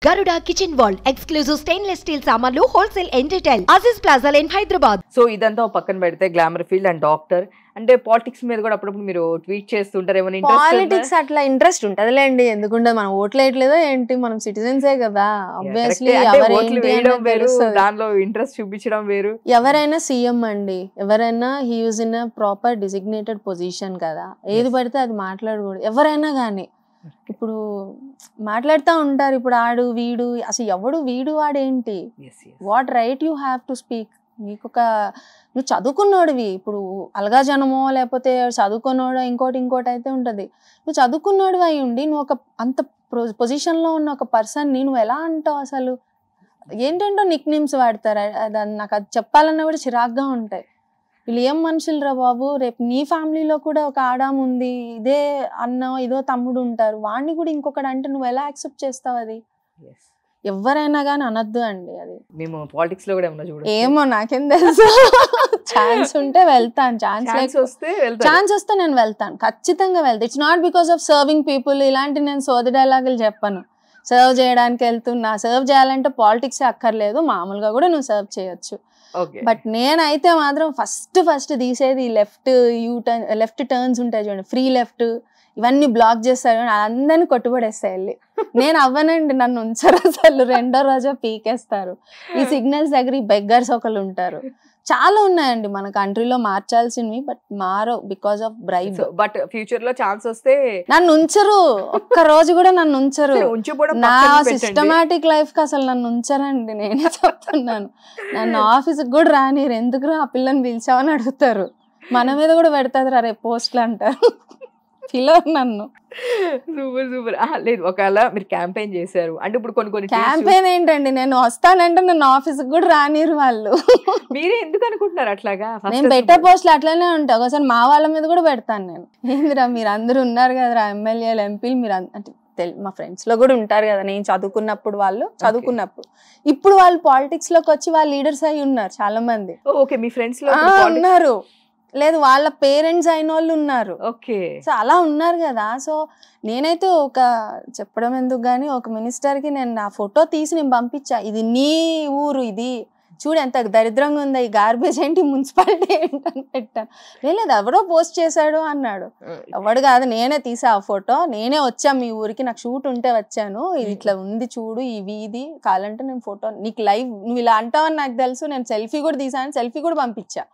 Garuda Kitchen Vault, exclusive stainless steel samanlu, wholesale and retail. Aziz Plaza in Hyderabad. So ఇదంతా పక్కన పెడితే glamour field and doctor అంటే politics మీద కూడా అప్పుడప్పుడు మీరు ట్వీట్ చేస్తుంటారు ఏమైనా పాలిటిక్స్ అట్లా ఇంట్రెస్ట్ ఉంటదిలేండి ఎందుకంటే మనం ఓట్లు వేయట్లేదో ఏంటి మనం సిటిజన్సే కదా ఆబ్వియస్లీ దానిలో ఇంట్రెస్ట్ చూపించడం వేరు ఎవరైనా సీఎం అండి ఎవరైనా he use in proper designated position కదా ఏది పడితే అది మాట్లాడకూడదు ఎవరైనా కానీ ఇప్పుడు మాట్లాడుతూ ఉంటారు ఇప్పుడు ఆడు వీడు అసలు ఎవడు వీడు వాడేంటి what right you have to speak నీకు నువ్వు చదువుకున్నోడివి ఇప్పుడు అలగా జనమో లేకపోతే చదువుకున్నోడు ఇంకోటి అయితే ఉంటుంది నువ్వు చదువుకున్నోడివి అయి ఉండి నువ్వు ఒక అంత పొజిషన్లో ఉన్న ఒక పర్సన్ని నువ్వు ఎలా అంటావు అసలు ఏంటంటో నిక్ నేమ్స్ వాడతారు నాకు అది చెప్పాలన్నా కూడా చిరాగ్గా ఉంటాయి వీళ్ళు ఏం మనుషులు రా బాబు రేపు నీ ఫ్యామిలీలో కూడా ఒక ఆడాం ఉంది ఇదే అన్న ఇదో తమ్ముడు ఉంటారు వాడిని కూడా ఇంకొకటి అంటే నువ్వు ఎలా యాక్సెప్ట్ చేస్తావు అది ఎవరైనా కానీ అనొద్దు అండి అది మేము పాలిటిక్స్ లో కూడా ఏమన్నా చూడండి ఏమో నాకేం తెలుసు ఛాన్స్ ఉంటే వెళ్తాను ఛాన్స్ వస్తే నేను వెళ్తాను ఖచ్చితంగా వెళ్తాను it's not because of serving people ఇలాంటి నేను సోది డైలాగులు చెప్పను సర్వ్ చేయడానికి వెళ్తున్నా సర్వ్ చేయాలంటే పాలిటిక్స్ అక్కర్లేదు మామూలుగా కూడా నువ్వు సర్వ్ చేయొచ్చు బట్ నేనైతే మాత్రం ఫస్ట్ తీసేది లెఫ్ట్ టర్న్స్ ఉంటాయి చూడండి ఫ్రీ లెఫ్ట్ ఇవన్నీ బ్లాక్ చేస్తారు అందరినీ కొట్టుబడేస్తాయి వెళ్ళి నేను అవ్వనండి నన్ను ఉంచరు అసలు రెండో రోజు పీకేస్తారు ఈ సిగ్నల్స్ దగ్గర ఈ బెగ్గర్స్ ఒకళ్ళు ఉంటారు చాలా ఉన్నాయండి మన కంట్రీలో మార్చాల్సినవి బట్ మారో because of bribe but future లో ఛాన్స్ వస్తే నన్ను ఉంచరు ఒక్క రోజు కూడా నన్ను ఉంచరు నా సిస్టమాటిక్ లైఫ్ కి అసలు నన్ను ఉంచరండి నేనే చెప్తున్నాను నన్ను ఆఫీస్కి కూడా రానిరు ఎందుకు ఆ పిల్లని పిలిచావని అడుగుతారు మన మీద కూడా పెడతారు రేపు పోస్ట్లు అంటారు పిలవరు నన్ను సూపర్ లేదు ఒకవేళ మీరు క్యాంపెయిన్ చేశారు అంటే ఇప్పుడు కొన్ని క్యాంపెయిన్ ఏంటండి నేను వస్తానంటే నన్ను ఆఫీస్కి కూడా రానిరు వాళ్ళు మీరే ఎందుకు అనుకుంటున్నారు అట్లాగా నేను పెట్టే పోస్టులు అట్లనే ఉంటాయి ఒకసారి మా వాళ్ళ మీద కూడా పెడతాను నేను ఏందిరా మీరు అందరూ ఉన్నారు కదరా ఎమ్మెల్యేలు ఎంపీలు మీరు అంటే మా ఫ్రెండ్స్ లో కూడా ఉంటారు కదా నేను చదువుకున్నప్పుడు వాళ్ళు చదువుకున్నప్పుడు ఇప్పుడు వాళ్ళు పాలిటిక్స్ లోకి వచ్చి వాళ్ళు లీడర్స్ అయి ఉన్నారు చాలా మంది ఓకే మీ ఫ్రెండ్స్ లో ఉన్నారు లేదు వాళ్ళ పేరెంట్స్ అయిన వాళ్ళు ఉన్నారు ఓకే సో అలా ఉన్నారు కదా సో నేనైతే ఒక చెప్పడం ఎందుకు కానీ ఒక మినిస్టర్కి నేను నా ఫోటో తీసి నేను పంపించా ఇది నీ ఊరు ఇది చూడు ఎంత దరిద్రంగా ఉందా ఈ గార్బేజ్ ఏంటి మున్సిపాలిటీ ఏంటని పెట్టాను లేదు ఎవడో పోస్ట్ చేశాడు అన్నాడు ఎవడు కాదు నేనే తీసా ఆ ఫోటో నేనే వచ్చా మీ ఊరికి నాకు షూట్ ఉంటే వచ్చాను ఇది ఇట్లా ఉంది చూడు ఈ వీధి కావాలంటే నేను ఫోటో నీకు లైవ్ నువ్వు ఇలా అంటావని నాకు తెలుసు నేను సెల్ఫీ కూడా తీసాను సెల్ఫీ కూడా పంపించా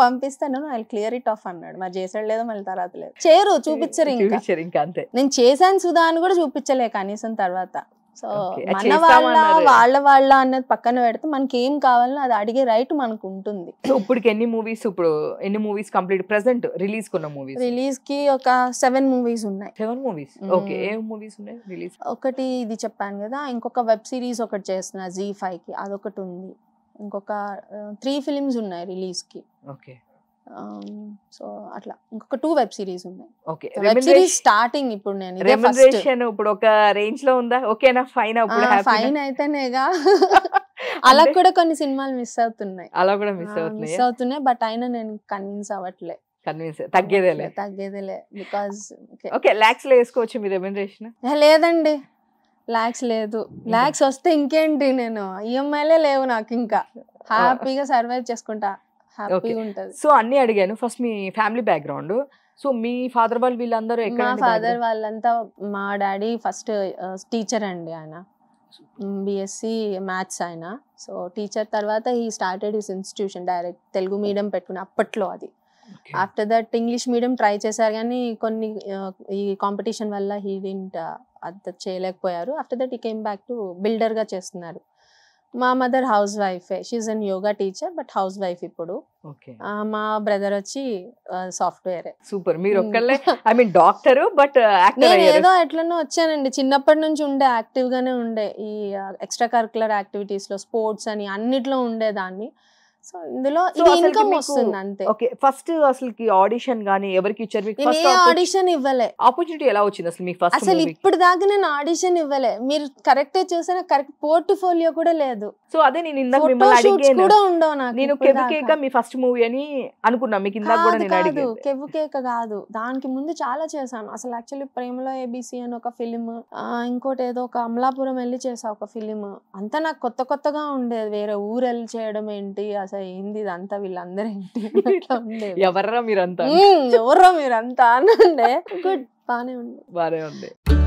పంపిస్తాను ఐ క్లియర్ ఇట్ ఆఫ్ అన్నాడు మరి చేసాడు లేదో మళ్ళీ తర్వాత లేదు చేరు చూపించరు ఇంకా అంతే నేను చేశాను సుధా అని కూడా చూపించలే కనీసం తర్వాత సో మన వాళ్ళ అన్నది పక్కన పెడితే మనకి ఏం కావాలో అది అడిగే రైట్ మనకు ఉంటుంది ఇప్పుడు ఎన్ని మూవీస్ కంప్లీట్ ప్రెసెంట్ రిలీజ్ కున్న మూవీస్ రిలీజ్ కి ఒక 7 మూవీస్ ఉన్నాయి 7 మూవీస్ ఓకే ఏ మూవీస్ ఉన్నాయి రిలీజ్ ఒకటి ఇది చెప్పాను కదా ఇంకొక వెబ్ సిరీస్ ఒకటి చేస్తున్నా Z5 కి అదొకటి ఉంది ఇంకొక 3 ఫిలిమ్స్ ఉన్నాయి రిలీజ్ కి ఓకే సో అట్లా ఇంకొక 2 వెబ్ సిరీస్ ఉన్నాయి ఓకే వెబ్ సిరీస్ స్టార్టింగ్ ఇప్పుడు నేను ఇదే ఫస్ట్ ఇప్పుడు ఒక రేంజ్ లో ఉందా ఓకేనా ఫైన్ ఇప్పుడు ఫైన్ అయితేనేగా అలా కూడా కొన్ని సినిమాలు మిస్ అవుతున్నాయి బట్ అయినా నేను కన్విన్స్ అవ్వట్లే తగ్గేదేలే బికాజ్ ఓకే లాక్స్ లో వేసుకోవచ్చు మీ రెమ్యునరేషన్ లేదండి లాక్స్ లేదు లాక్స్ వస్తే ఇంకేంటి నేను ఈఎంఐలే లేవు నాకు ఇంకా హ్యాపీగా సర్వైవ్ చేసుకుంటా హ్యాపీగా ఉంటది సో అన్ని అడిగాను ఫస్ట్ మీ ఫ్యామిలీ బ్యాక్గ్రౌండ్ సో మీ ఫాదర్ వాళ్ళు వీళ్ళందరూ మా ఫాదర్ వాళ్ళంతా మా డాడీ ఫస్ట్ టీచర్ అండి ఆయన బిఎస్సి మ్యాథ్స్ ఆయన సో టీచర్ తర్వాత he started his institution direct Telugu medium పెట్టుకుని అప్పట్లో అది after that English medium try చేశారు కానీ కొన్ని ఈ కాంపిటీషన్ వల్ల హీ డింట్ అది చేయలేకపోయారు ఆఫ్టర్ దట్ ఈ కేమ్ బ్యాక్ టు బిల్డర్గా చేస్తున్నారు మా mother house wife she's an yoga teacher but house wife ఇప్పుడు మా బ్రదర్ వచ్చి సాఫ్ట్వేర్ సూపర్ మీరు ఒక్కళ్ళే ఐ మీన్ డాక్టర్ బట్ నేను ఏదో ఎట్లనో వచ్చానండి చిన్నప్పటి నుంచి ఉండే యాక్టివ్ గానే ఉండే ఈ ఎక్స్ట్రా కరికులర్ యాక్టివిటీస్ లో స్పోర్ట్స్ అని అన్నిట్లో ఉండేదాన్ని సో ఇందులో So, ఇది అసలుకి ఇన్కమ్ మీకు- వస్తుంది అంతే. ఓకే, ఫస్ట్ అసలుకి ఆడిషన్ గానీ ఎవరికి ఇచ్చారు మీకు? నేను ఏ ఆడిషన్ ఇవ్వలే ఆపర్చునిటీ ఎలా వచ్చింది అసలు మీకు ఫస్ట్ అసలు. ఇప్పుడు దాకా నేను ఆడిషన్ ఇవ్వలే. మీరు కరెక్ట్ చూసినా కరెక్ట్ పోర్ట్ఫోలియో కూడా లేదు. సో అదే నేను ఇందాక ఫోటో మిమ్మల్ని షూట్స్ అడిగాను. కూడా ఉండవు నాకు. నేను ఇప్పుడు కెవికేక దాకా. మీ ఫస్ట్ మూవీ అని అనుకున్నా, మీకు ఇందాక కూడా నేను కాదు అడిగాను. కెవ్వుకేక కాదు, దానికి ముందు చాలా చేశాను. అసలు యాక్చువల్లీ ప్రేమలో ఏబిసి అని ఒక ఫిలిం, ఇంకోటి ఏదో ఒక అమలాపురం వెళ్ళి చేసా ఒక ఫిలిం. అంతా నాకు కొత్తగా ఉండేది. వేరే ఊరు వెళ్ళి చేయడం ఏంటి, అసలు ఏంది ఇదంతా, వీళ్ళందరూ ఏంటి అట్లా ఉండేది. ఎవర్రా మీరంతా? ఎవరో మీరంతా అని ఉండే. గుడ్, బానే ఉంది. బానే ఉంది.